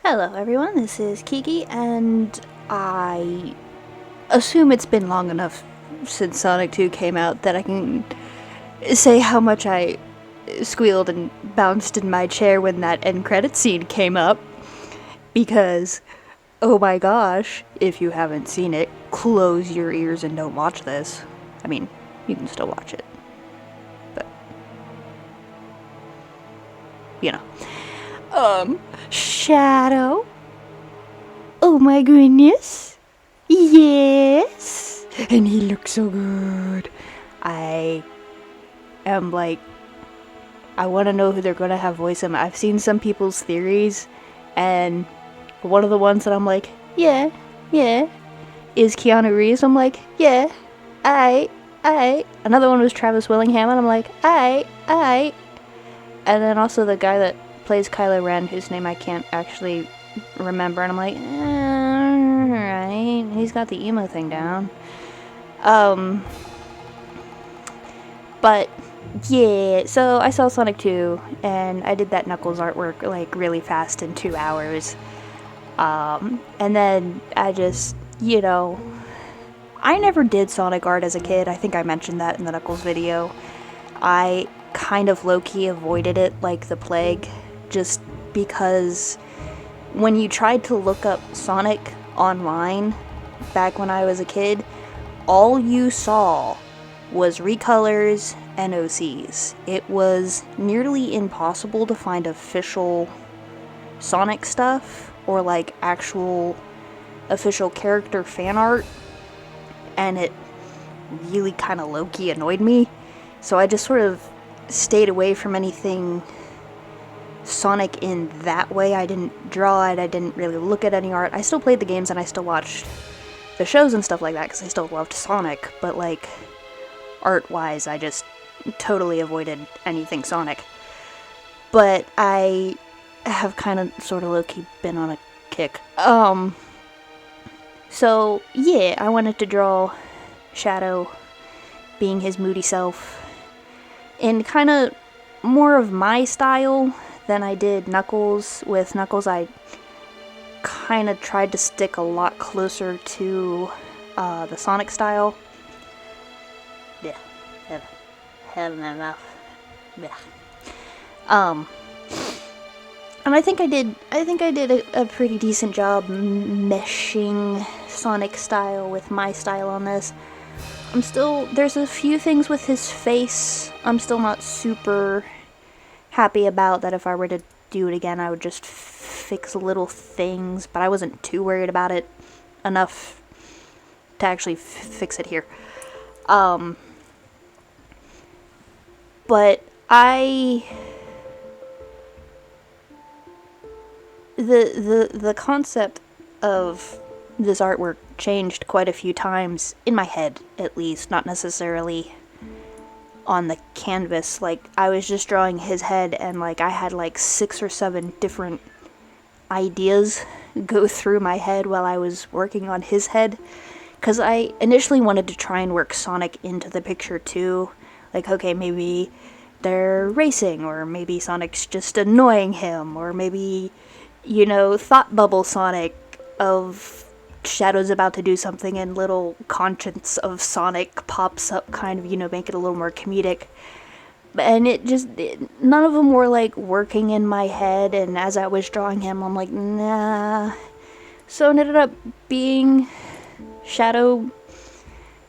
Hello everyone, this is Kiki, and I assume it's been long enough since Sonic 2 came out that I can say how much I squealed and bounced in my chair when that end credit scene came up, because, oh my gosh, if you haven't seen it, close your ears and don't watch this. I mean, you can still watch it, but, you know. Shadow? Oh my goodness. Yes. And he looks so good. I am like, I want to know who they're going to have voice him. I've seen some people's theories, and one of the ones that I'm like, yeah, is Keanu Reeves. I'm like, yeah, I. Another one was Travis Willingham, and I'm like, I. And then also the guy that plays Kylo Ren, whose name I can't actually remember, and I'm like, alright, he's got the emo thing down. But yeah, so I saw Sonic 2, and I did that Knuckles artwork like really fast in 2 hours. And then I just, I never did Sonic art as a kid. I think I mentioned that in the Knuckles video. I kind of low-key avoided it like the plague, just because when you tried to look up Sonic online back when I was a kid, all you saw was recolors and OCs. It was nearly impossible to find official Sonic stuff or like actual official character fan art, and it really kind of low-key annoyed me. So I just sort of stayed away from anything Sonic in that way. I didn't draw it, I didn't really look at any art. I still played the games and I still watched the shows and stuff like that because I still loved Sonic, but like art-wise I just totally avoided anything Sonic. But I have kind of sort of low-key been on a kick. So yeah, I wanted to draw Shadow being his moody self in kind of more of my style than I did Knuckles. With Knuckles, I kind of tried to stick a lot closer to the Sonic style. Yeah, had enough. Yeah. And I think I did a pretty decent job meshing Sonic style with my style on this. There's a few things with his face I'm still not super happy about, that if I were to do it again I would just fix little things, but I wasn't too worried about it enough to actually fix it here. But the concept of this artwork changed quite a few times, in my head at least, not necessarily on the canvas. Like, I was just drawing his head and like I had like 6 or 7 different ideas go through my head while I was working on his head, because I initially wanted to try and work Sonic into the picture too. Like, okay, maybe they're racing, or maybe Sonic's just annoying him, or maybe, thought bubble Sonic of Shadow's about to do something and little conscience of Sonic pops up, kind of, make it a little more comedic. And none of them were like working in my head, and as I was drawing him I'm like, nah. So it ended up being Shadow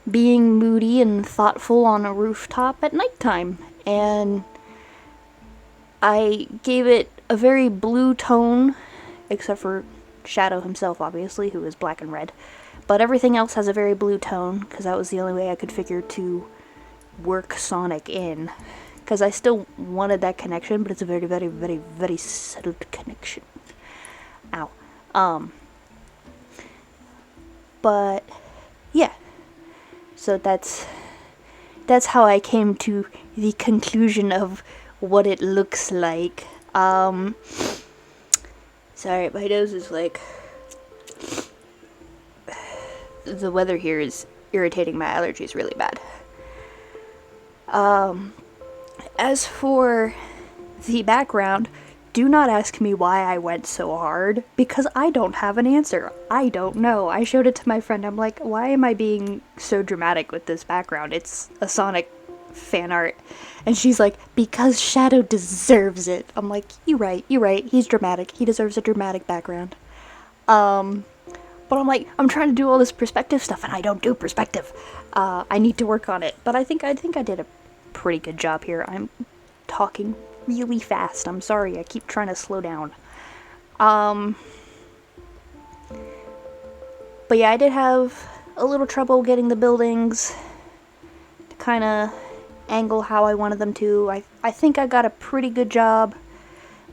being moody and thoughtful on a rooftop at nighttime, and I gave it a very blue tone, except for Shadow himself, obviously, who is black and red. But everything else has a very blue tone, because that was the only way I could figure to work Sonic in. Because I still wanted that connection, but it's a very, very, very, very subtle connection. Ow. But, yeah. So that's how I came to the conclusion of what it looks like. Sorry, my nose is like... The weather here is irritating my allergies really bad. As for the background, do not ask me why I went so hard, because I don't have an answer. I don't know. I showed it to my friend. I'm like, why am I being so dramatic with this background? It's a Sonic fan art. And she's like, because Shadow deserves it. I'm like, you're right. He's dramatic. He deserves a dramatic background. But I'm like, I'm trying to do all this perspective stuff, and I don't do perspective. I need to work on it. But I think I did a pretty good job here. I'm talking really fast. I'm sorry. I keep trying to slow down. But yeah, I did have a little trouble getting the buildings to kind of angle how I wanted them to. I think I got a pretty good job.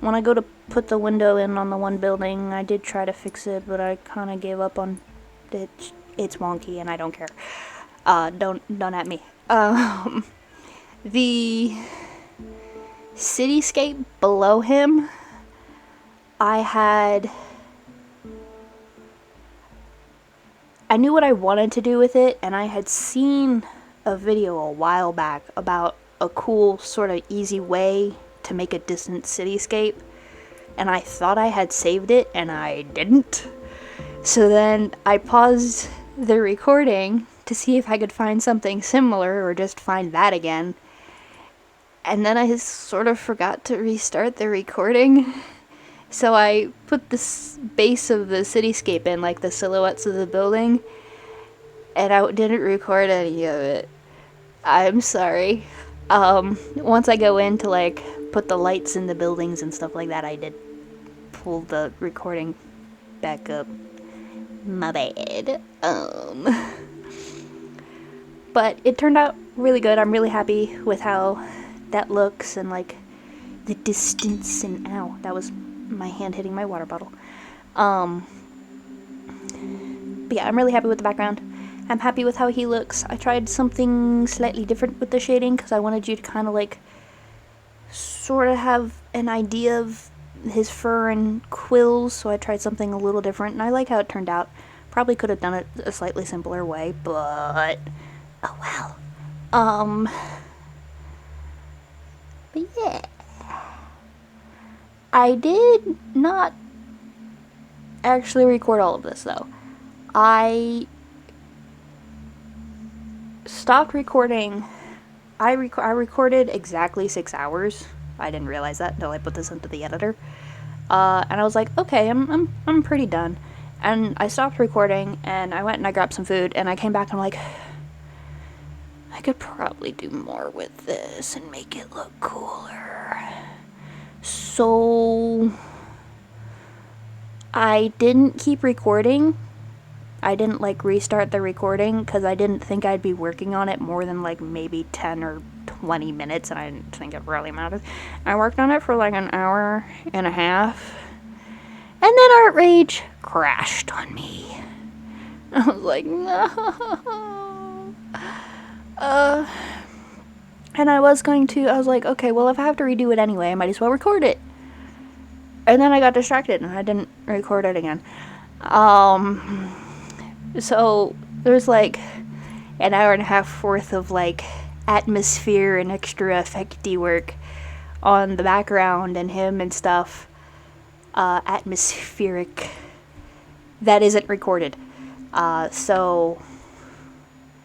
When I go to put the window in on the one building, I did try to fix it, but I kind of gave up on it. It's wonky, and I don't care. Don't at me. The cityscape below him, I knew what I wanted to do with it, and I had seen a video a while back about a cool, sort of easy way to make a distant cityscape, and I thought I had saved it, and I didn't. So then I paused the recording to see if I could find something similar, or just find that again. And then I sort of forgot to restart the recording. So I put the base of the cityscape in, like the silhouettes of the building, and I didn't record any of it. I'm sorry. Once I go in to like put the lights in the buildings and stuff like that, I did pull the recording back up. My bad. But it turned out really good. I'm really happy with how that looks, and like the distance, and ow, that was my hand hitting my water bottle. But yeah, I'm really happy with the background. I'm happy with how he looks. I tried something slightly different with the shading because I wanted you to kind of like sort of have an idea of his fur and quills, so I tried something a little different, and I like how it turned out. Probably could have done it a slightly simpler way, but oh well. But yeah, I did not actually record all of this though. I stopped recording. I recorded exactly 6 hours. I didn't realize that until I put this into the editor. And I was like, okay, I'm pretty done. And I stopped recording, and I went and I grabbed some food, and I came back and I'm like, I could probably do more with this and make it look cooler. So I didn't keep recording. I didn't like restart the recording because I didn't think I'd be working on it more than like maybe 10 or 20 minutes, and I didn't think it really mattered. I worked on it for like an hour and a half, and then Art Rage crashed on me. I was like, no. And I was like, okay, well, if I have to redo it anyway, I might as well record it. And then I got distracted and I didn't record it again. So there's like an hour and a half worth of like atmosphere and extra effecty work on the background and him and stuff. Atmospheric. That isn't recorded. So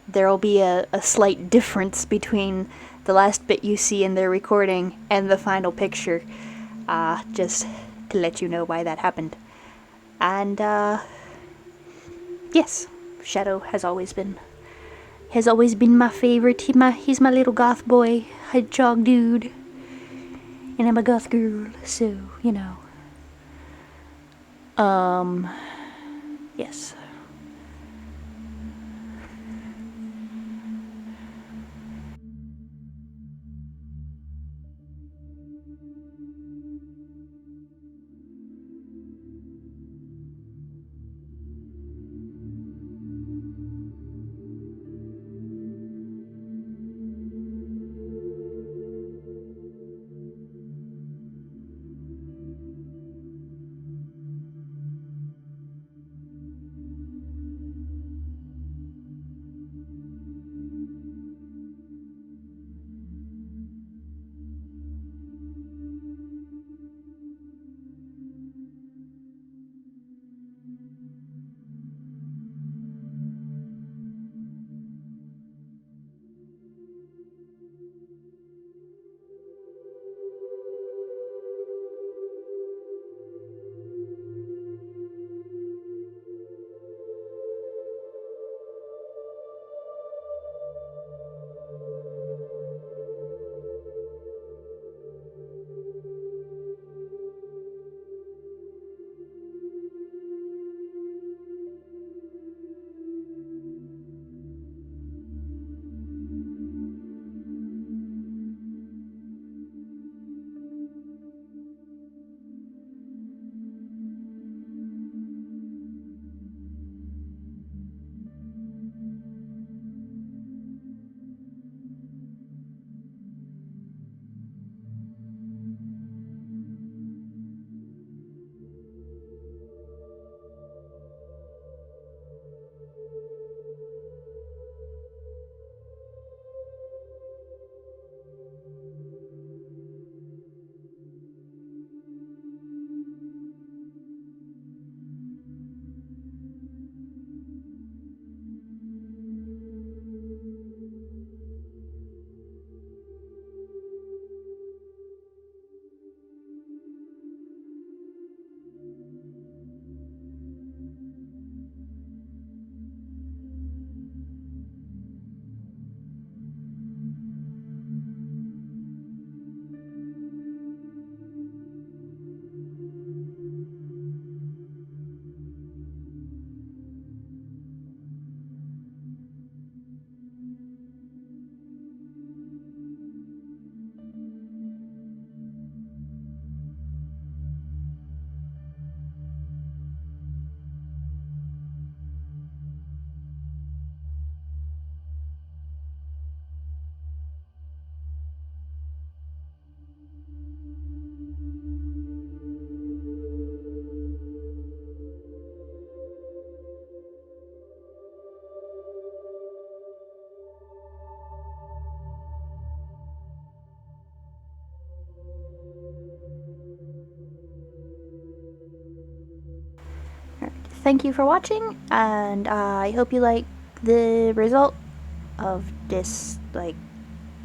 there'll be a slight difference between the last bit you see in their recording and the final picture. Just to let you know why that happened. And, yes, Shadow has always been my favorite. He's my little goth boy, Hedgehog dude. And I'm a goth girl, so, you know. Yes. Thank you for watching, and I hope you like the result of this, like,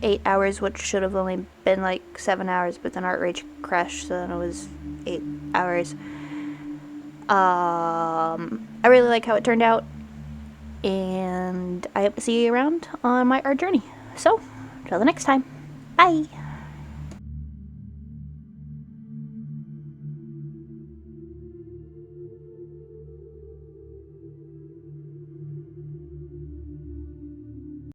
8 hours, which should have only been like 7 hours, but then ArtRage crashed, so then it was 8 hours. I really like how it turned out, and I hope to see you around on my art journey. So, till the next time, bye!